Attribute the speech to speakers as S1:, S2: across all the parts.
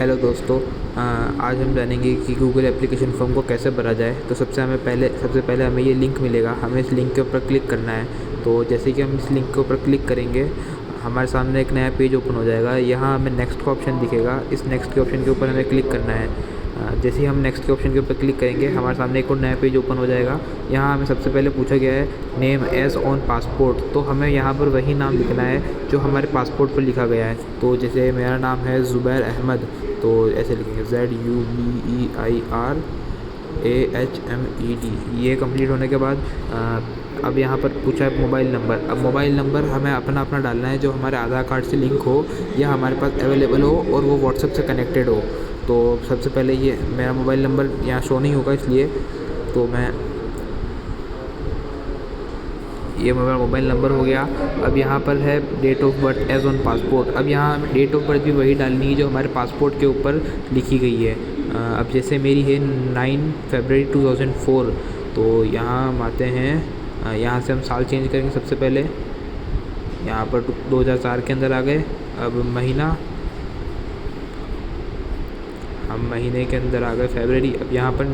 S1: Hello दोस्तों। आज हम जानेंगे कि गूगल एप्लीकेशन फॉर्म को कैसे भरा जाए। तो सबसे पहले हमें ये लिंक मिलेगा, हमें इस लिंक के ऊपर क्लिक करना है। तो जैसे कि हम इस लिंक के ऊपर क्लिक करेंगे, हमारे सामने एक नया पेज ओपन हो जाएगा। यहाँ हमें नेक्स्ट का ऑप्शन दिखेगा, इस नेक्स्ट के ऑप्शन के ऊपर हमें क्लिक करना है। जैसे ही हम नेक्स्ट के ऑप्शन के ऊपर क्लिक करेंगे, हमारे सामने एक और नया पेज ओपन हो जाएगा। यहाँ हमें सबसे पहले पूछा गया है नेम एज ऑन पासपोर्ट, तो हमें यहाँ पर वही नाम लिखना है जो हमारे पासपोर्ट पर लिखा गया है। तो जैसे मेरा नाम है ज़ुबैर अहमद, तो ऐसे लिखेंगे ZUBEIRAHMED। ये कंप्लीट होने के बाद अब यहाँ पर पूछा है मोबाइल नंबर। अब मोबाइल नंबर हमें अपना डालना है जो हमारे आधार कार्ड से लिंक हो या हमारे पास अवेलेबल हो और वो व्हाट्सएप से कनेक्टेड हो। तो सबसे पहले ये मेरा मोबाइल नंबर यहाँ शो नहीं होगा, इसलिए तो ये मेरा मोबाइल नंबर हो गया। अब यहाँ पर है date of birth age on passport. अब यहाँ हमें डेट ऑफ बर्थ भी वही डालनी है जो हमारे पासपोर्ट के ऊपर लिखी गई है। अब जैसे मेरी है 9 फरवरी 2004, तो यहाँ हम आते हैं, यहाँ से हम साल चेंज करेंगे। सबसे पहले यहाँ पर 2004 के अंदर आ गए। अब महीना, हम महीने के अंदर आ गए फरवरी। अब यहाँ पर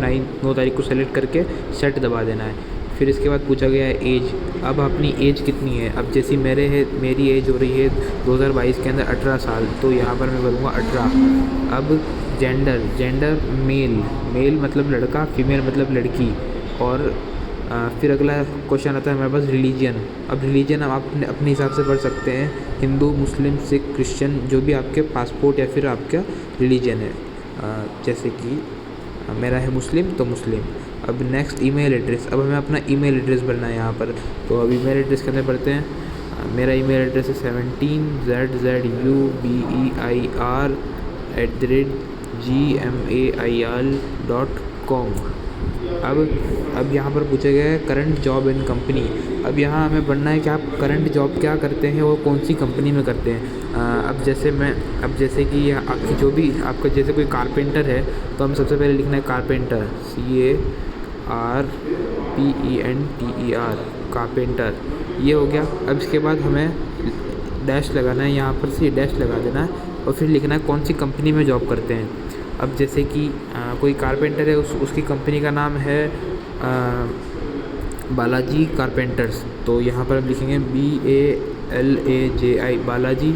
S1: 9 तारीख को सेलेक्ट करके सेट दबा देना है। फिर इसके बाद पूछा गया है एज। अब अपनी एज कितनी है। अब जैसी मेरी एज हो रही है 2022 के अंदर 18 साल, तो यहाँ पर मैं करूँगा 18। अब जेंडर मेल मतलब लड़का, फीमेल मतलब लड़की। और फिर अगला क्वेश्चन आता है हमारे पास रिलीजन। अब रिलीजन हम अपने हिसाब से पढ़ सकते हैं, हिंदू, मुस्लिम, सिख, क्रिश्चियन, जो भी आपके पासपोर्ट या फिर आपका रिलीजन है। जैसे कि मेरा है मुस्लिम, तो मुस्लिम। अब नेक्स्ट ईमेल एड्रेस। अब हमें अपना ईमेल एड्रेस भरना है यहाँ पर। तो अब ईमेल एड्रेस के अंदर पढ़ते हैं। मेरा ईमेल एड्रेस है 17ZZUBEIR@gmail.com। अब यहाँ पर पूछा गया है करंट जॉब इन कंपनी। अब यहाँ हमें पढ़ना है कि आप करंट जॉब क्या करते हैं और कौन सी कंपनी में करते हैं। अब जैसे कि आपकी जो भी आपका जैसे कोई कारपेंटर है, तो हम सबसे पहले लिखना है कारपेंटर, CARPENTER, कारपेंटर। ये हो गया। अब इसके बाद हमें डैश लगाना है, यहाँ पर से डैश लगा देना है और फिर लिखना है कौन सी कंपनी में जॉब करते हैं। अब जैसे कि कोई कारपेंटर है, उसकी कंपनी का नाम है बालाजी कारपेंटर्स, तो यहाँ पर हम लिखेंगे BALAJI बालाजी,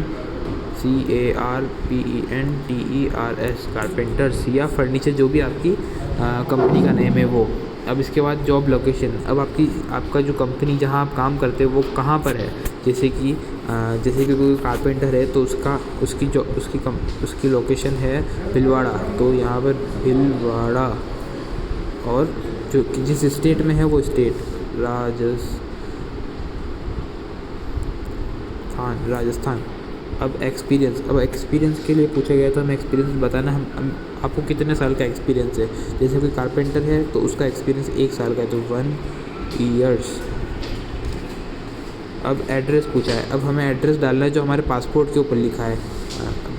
S1: CARPENTERS कारपेंटर्स, या फर्नीचर, जो भी आपकी कंपनी का नेम है वो। अब इसके बाद जॉब लोकेशन। अब आपका जो कंपनी जहाँ आप काम करते हो वो कहाँ पर है। जैसे कि कोई कारपेंटर है, तो उसकी लोकेशन है भीलवाड़ा, तो यहाँ पर भीलवाड़ा। और जो जिस स्टेट में है वो स्टेट राजस्थान। अब एक्सपीरियंस के लिए पूछा गया था, हमें एक्सपीरियंस बताना। हम आपको कितने साल का एक्सपीरियंस है। जैसे कोई कारपेंटर है तो उसका एक्सपीरियंस 1 साल का है, तो 1 ईयर्स। अब एड्रेस पूछा है। अब हमें एड्रेस डालना है जो हमारे पासपोर्ट के ऊपर लिखा है।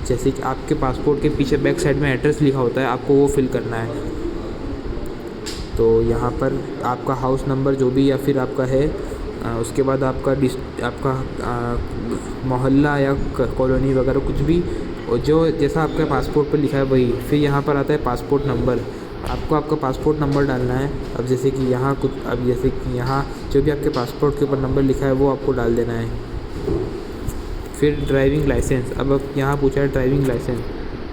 S1: जैसे कि आपके पासपोर्ट के पीछे बैक साइड में एड्रेस लिखा होता है, आपको वो फिल करना है। तो यहाँ पर आपका हाउस नंबर जो भी या फिर आपका है, उसके बाद आपका मोहल्ला या कॉलोनी वगैरह कुछ भी, और जो जैसा आपके पासपोर्ट पर लिखा है वही। फिर यहाँ पर आता है पासपोर्ट नंबर, आपको आपका पासपोर्ट नंबर डालना है। अब जैसे कि यहाँ जो भी आपके पासपोर्ट के ऊपर नंबर लिखा है वो आपको डाल देना है। फिर ड्राइविंग लाइसेंस। अब यहाँ पूछा है ड्राइविंग लाइसेंस,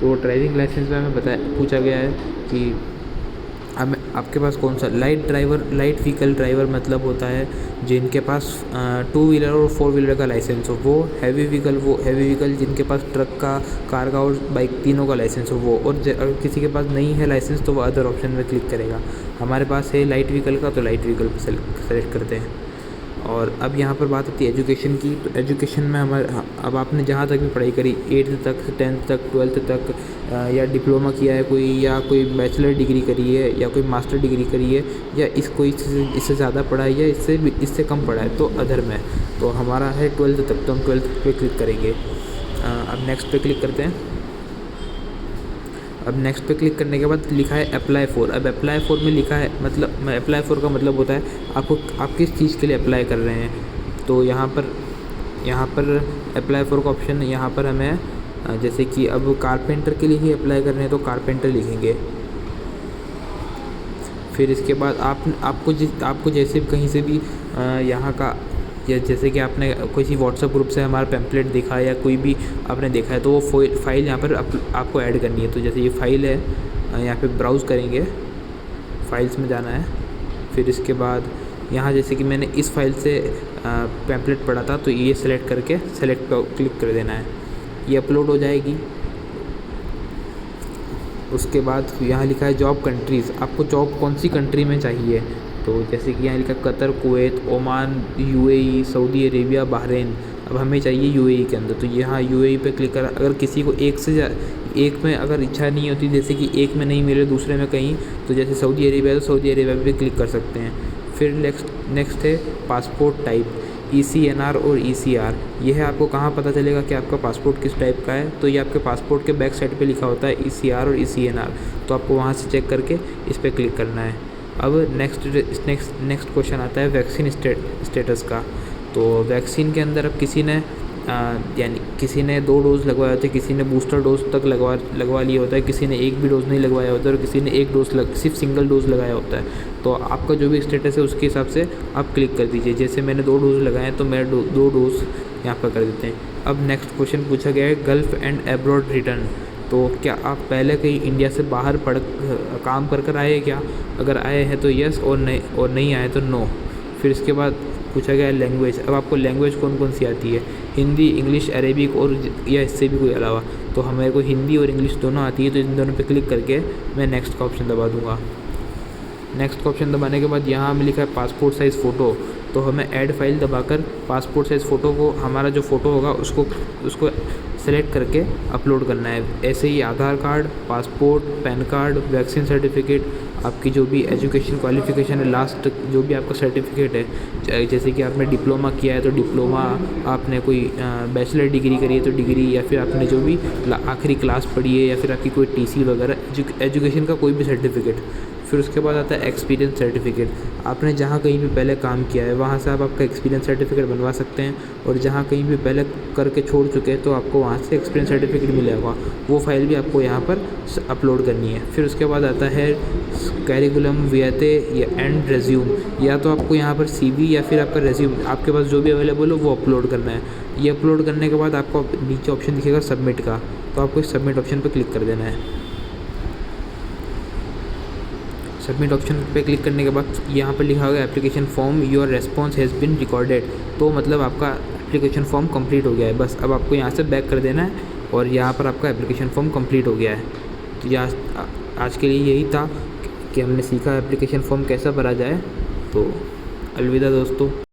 S1: तो ड्राइविंग लाइसेंस में हमें पूछा गया है कि आपके पास कौन सा लाइट व्हीकल ड्राइवर मतलब होता है जिनके पास 2 व्हीलर और 4 व्हीलर का लाइसेंस हो वो। हैवी व्हीकल जिनके पास ट्रक का, कार का और बाइक तीनों का लाइसेंस हो वो। और अगर किसी के पास नहीं है लाइसेंस तो वो अदर ऑप्शन में क्लिक करेगा। हमारे पास है लाइट व्हीकल का, तो लाइट व्हीकल पर सेलेक्ट करते हैं। और अब यहाँ पर बात आती है एजुकेशन की। तो एजुकेशन में अब आपने जहाँ तक भी पढ़ाई करी, 8th तक, 10th तक, 12th तक, या डिप्लोमा किया है कोई, या कोई बैचलर डिग्री करी है, या कोई मास्टर डिग्री करी है, या इससे ज़्यादा पढ़ा है या इससे कम पढ़ा है, तो अदर में। तो हमारा है 12th तक, तो हम 12th पे क्लिक करेंगे। अब नेक्स्ट पे क्लिक करते हैं। अब नेक्स्ट पे क्लिक करने के बाद लिखा है अप्लाई फॉर। अब अप्लाई फॉर में लिखा है, मतलब अप्लाई फॉर का मतलब होता है आप किस चीज़ के लिए अप्लाई कर रहे हैं। तो यहाँ पर अप्लाई फॉर का ऑप्शन, यहाँ पर हमें जैसे कि अब कारपेंटर के लिए ही अप्लाई कर रहे हैं तो कारपेंटर लिखेंगे। फिर इसके बाद आपको जैसे कहीं से भी यहाँ का, या जैसे कि आपने किसी व्हाट्सएप ग्रुप से हमारा पैम्पलेट देखा है या कोई भी आपने देखा है तो वो फाइल यहाँ पर आपको ऐड करनी है। तो जैसे ये फ़ाइल है, यहाँ पे ब्राउज़ करेंगे, फाइल्स में जाना है। फिर इसके बाद यहाँ जैसे कि मैंने इस फाइल से पैम्पलेट पढ़ा था तो ये सेलेक्ट करके सेलेक्ट पर क्लिक कर देना है, ये अपलोड हो जाएगी। उसके बाद यहाँ लिखा है जॉब कंट्रीज़, आपको जॉब कौन सी कंट्री में चाहिए। तो जैसे कि यहाँ लिखा Qatar, Kuwait, Oman, UAE, Saudi Arabia, Bahrain. अब हमें चाहिए यूएई के अंदर, तो यहाँ यूएई पे क्लिक कर। अगर किसी को एक में अगर इच्छा नहीं होती, जैसे कि एक में नहीं मिले दूसरे में कहीं, तो जैसे सऊदी अरेबिया, तो सऊदी अरेबिया पे क्लिक कर सकते हैं। फिर नेक्स्ट है पासपोर्ट टाइप, ECNR और ECR। यह है आपको कहाँ पता चलेगा कि आपका पासपोर्ट किस टाइप का है, तो ये आपके पासपोर्ट के बैक साइड पे लिखा होता है ECR और ECNR, तो आपको वहाँ से चेक करके इस पर क्लिक करना है। अब नेक्स्ट क्वेश्चन आता है वैक्सीन स्टेटस का। तो वैक्सीन के अंदर अब किसी ने 2 डोज़ लगवाए होते हैं, किसी ने बूस्टर डोज तक लगवा लिया होता है, किसी ने एक भी डोज़ नहीं लगवाया होता है और किसी ने एक डोज़ सिर्फ सिंगल डोज़ लगाया होता है। तो आपका जो भी स्टेटस है उसके हिसाब से आप क्लिक कर दीजिए। जैसे मैंने 2 डोज़ लगाए हैं तो मैं 2 डोज़ यहाँ पर कर देते हैं। अब नेक्स्ट क्वेश्चन पूछा गया है गल्फ़ एंड एब्रॉड रिटर्न। तो क्या आप पहले कहीं इंडिया से बाहर काम कर आए हैं क्या? अगर आए हैं तो यस, और नहीं आए तो नो। फिर इसके बाद पूछा गया है लैंग्वेज। अब आपको लैंग्वेज कौन सी आती है? हिंदी, इंग्लिश, अरेबिक और या इससे भी कोई अलावा? तो हमारे को हिंदी और इंग्लिश दोनों आती है, तो इन दोनों पे क्लिक करके मैं नेक्स्ट का ऑप्शन दबा दूँगा। नेक्स्ट का ऑप्शन दबाने के बाद यहाँ हमें लिखा है पासपोर्ट साइज़ फ़ोटो, तो हमें ऐड फाइल दबाकर पासपोर्ट साइज़ फ़ोटो को, हमारा जो फ़ोटो होगा उसको सेलेक्ट करके अपलोड करना है। ऐसे ही Aadhaar card, passport, PAN card, vaccine certificate, आपकी जो भी एजुकेशन क्वालिफ़िकेशन है, लास्ट जो भी आपका सर्टिफिकेट है, जैसे कि आपने डिप्लोमा किया है तो डिप्लोमा, आपने कोई बैचलर डिग्री करी है तो डिग्री, या फिर आपने जो भी आखिरी क्लास पढ़ी है, या फिर आपकी कोई TC वगैरह एजुकेशन का कोई भी सर्टिफिकेट। फिर उसके बाद आता है एक्सपीरियंस सर्टिफिकेट। आपने जहाँ कहीं भी पहले काम किया है वहाँ से आप आपका एक्सपीरियंस सर्टिफिकेट बनवा सकते हैं, और जहाँ कहीं भी पहले करके छोड़ चुके हैं तो आपको वहाँ से एक्सपीरियंस सर्टिफिकेट मिलेगा, वो फाइल भी आपको यहाँ पर अपलोड करनी है। फिर उसके बाद आता है कैरिकुलम वियाते एंड रेज्यूम, या तो आपको यहाँ पर CV या फिर आपका रेज्यूम, आपके पास जो भी अवेलेबल हो वो अपलोड करना है। ये अपलोड करने के बाद आपको नीचे ऑप्शन दिखेगा सबमिट का, तो आपको इस सबमिट ऑप्शन पर क्लिक कर देना है। सबमिट ऑप्शन पे क्लिक करने के बाद यहाँ पर लिखा होगा application form your response has been recorded, तो मतलब आपका एप्लीकेशन फॉर्म कंप्लीट हो गया है। बस अब आपको यहाँ से बैक कर देना है और यहाँ पर आपका एप्लीकेशन फॉर्म कंप्लीट हो गया है। तो आज के लिए यही था कि हमने सीखा एप्लीकेशन फॉर्म कैसा भरा जाए। तो अलविदा दोस्तों।